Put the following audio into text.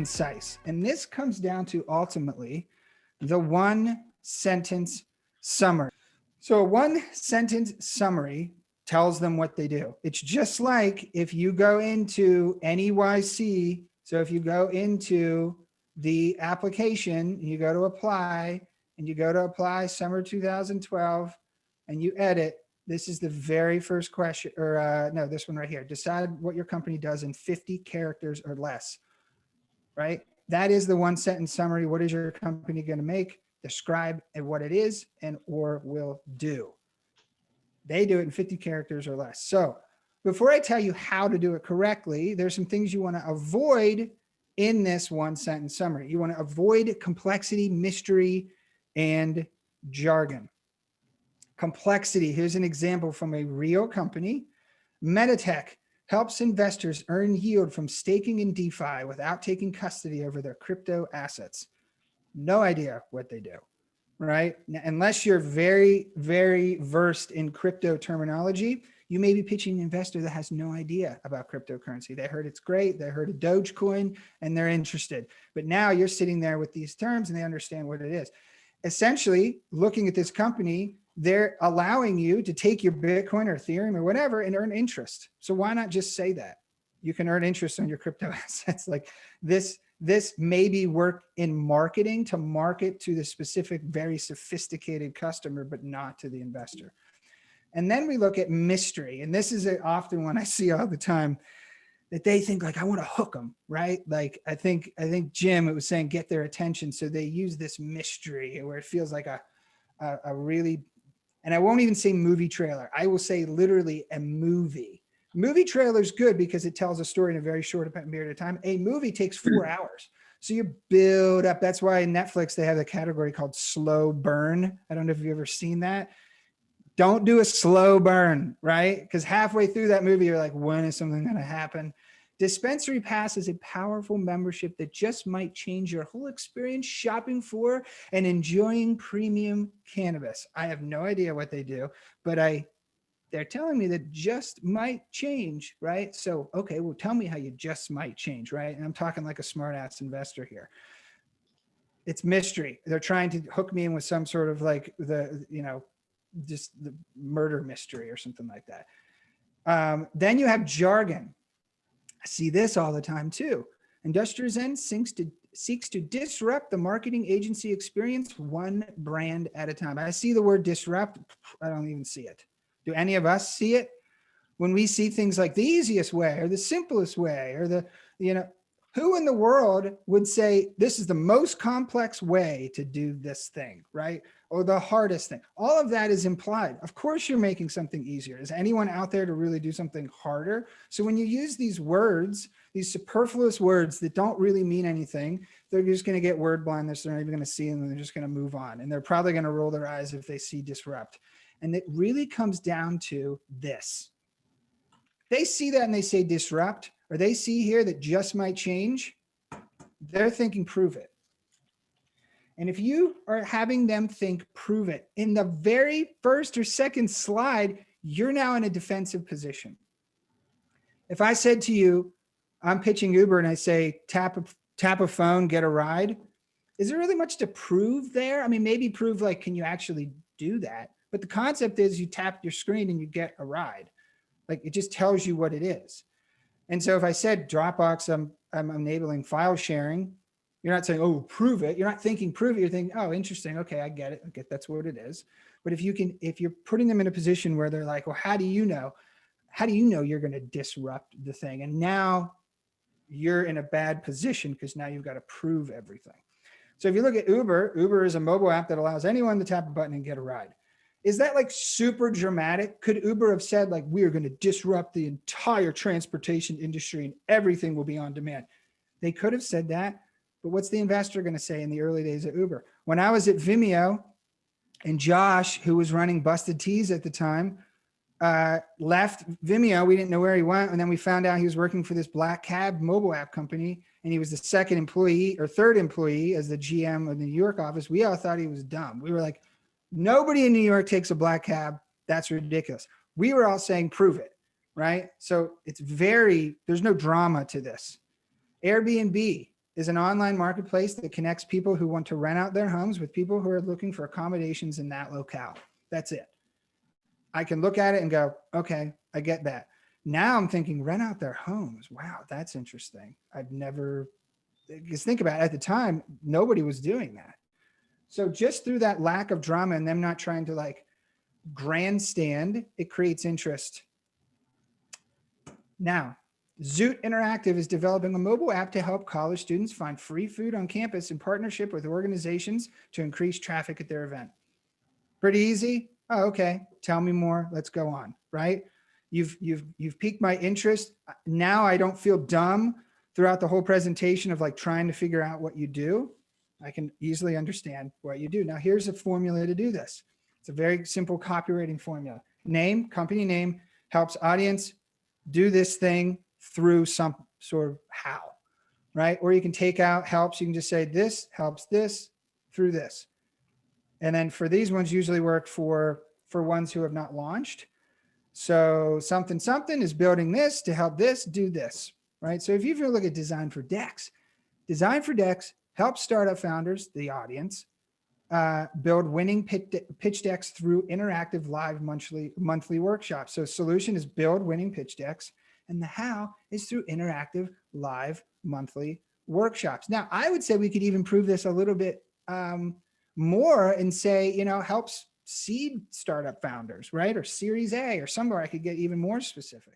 concise. And this comes down to ultimately the one sentence summary. So a one sentence summary tells them what they do. It's just like if you go into NEYC. So if you go into the application, you go to apply and you go to apply summer 2012 and you edit, this is the very first question, or no, this one right here. Decide what your company does in 50 characters or less, right? That is the one sentence summary. What is your company going to make? Describe what it is and or will do. They do it in 50 characters or less. So before I tell you how to do it correctly, there's some things you want to avoid in this one sentence summary. You want to avoid complexity, mystery, and jargon. Complexity, here's an example from a real company. Meditech helps investors earn yield from staking in DeFi without taking custody over their crypto assets. No idea what they do, right? Unless you're very, very versed in crypto terminology, you may be pitching an investor that has no idea about cryptocurrency. They heard it's great, they heard of Dogecoin, and they're interested. But now you're sitting there with these terms and they understand what it is. Essentially, looking at this company, they're allowing you to take your Bitcoin or Ethereum or whatever and earn interest. So why not just say that? You can earn interest on your crypto assets. Like this maybe work in marketing to market to the specific, very sophisticated customer, but not to the investor. And then we look at mystery. And this is often one I see all the time, that they think like, I want to hook them, right? Like I think Jim, it was saying, get their attention. So they use this mystery where it feels like a really, and I won't even say movie trailer. I will say literally a movie. Movie trailer is good because it tells a story in a very short period of time. A movie takes 4 hours. So you build up. That's why in Netflix, they have a category called slow burn. I don't know if you've ever seen that. Don't do a slow burn, right? Because halfway through that movie, you're like, when is something going to happen? Dispensary Pass is a powerful membership that just might change your whole experience shopping for and enjoying premium cannabis. I have no idea what they do, but they're telling me that just might change, right? So, okay, well, tell me how you just might change, right? And I'm talking like a smart ass investor here. It's mystery. They're trying to hook me in with some sort of like just the murder mystery or something like that. Then you have jargon. I see this all the time too. Industrial Zen seeks to disrupt the marketing agency experience one brand at a time. I see the word disrupt. I don't even see it. Do any of us see it? When we see things like the easiest way or the simplest way or who in the world would say this is the most complex way to do this thing, right? Or the hardest thing. All of that is implied. Of course, you're making something easier. Is anyone out there to really do something harder? So when you use these words, these superfluous words that don't really mean anything, they're just going to get word blindness. They're not even going to see them. They're just going to move on. And they're probably going to roll their eyes if they see disrupt. And it really comes down to this. They see that and they say disrupt, or they see here that just might change, they're thinking prove it. And if you are having them think prove it, in the very first or second slide, you're now in a defensive position. If I said to you, I'm pitching Uber and I say, tap a phone, get a ride, is there really much to prove there? I mean, maybe prove like, can you actually do that? But the concept is you tap your screen and you get a ride. Like it just tells you what it is. And so if I said Dropbox, I'm enabling file sharing, you're not saying, oh, prove it. You're not thinking prove it. You're thinking, oh, interesting. Okay, I get it. Okay, that's what it is. But if you're putting them in a position where they're like, well, how do you know? How do you know you're going to disrupt the thing? And now you're in a bad position because now you've got to prove everything. So if you look at Uber, Uber is a mobile app that allows anyone to tap a button and get a ride. Is that like super dramatic? Could Uber have said like, we are going to disrupt the entire transportation industry and everything will be on demand? They could have said that, but what's the investor going to say in the early days of Uber? When I was at Vimeo and Josh, who was running Busted Tees at the time, left Vimeo, we didn't know where he went. And then we found out he was working for this black cab mobile app company. And he was the second employee or third employee as the GM of the New York office. We all thought he was dumb. We were like, nobody in New York takes a black cab. That's ridiculous. We were all saying, prove it, right? So it's there's no drama to this. Airbnb, is an online marketplace that connects people who want to rent out their homes with people who are looking for accommodations in that locale. That's it. I can look at it and go, okay, I get that. Now I'm thinking rent out their homes. Wow, that's interesting. I've never, because think about it, at the time, nobody was doing that. So just through that lack of drama and them not trying to like grandstand, it creates interest. Now, Zoot Interactive is developing a mobile app to help college students find free food on campus in partnership with organizations to increase traffic at their event. Pretty easy. Oh, okay. Tell me more. Let's go on. Right? You've piqued my interest. Now I don't feel dumb throughout the whole presentation of like trying to figure out what you do. I can easily understand what you do. Now here's a formula to do this. It's a very simple copywriting formula. Name, company name, helps audience do this thing through some sort of how, right? Or you can take out helps. You can just say this helps this through this. And then for these ones usually work for ones who have not launched. So something is building this to help this do this, right? So if you look at Design for Decks helps startup founders, the audience, build winning pitch decks through interactive live monthly workshops. So solution is build winning pitch decks, and the how is through interactive live monthly workshops. Now, I would say we could even prove this a little bit more and say, helps seed startup founders, right? Or Series A or somewhere I could get even more specific.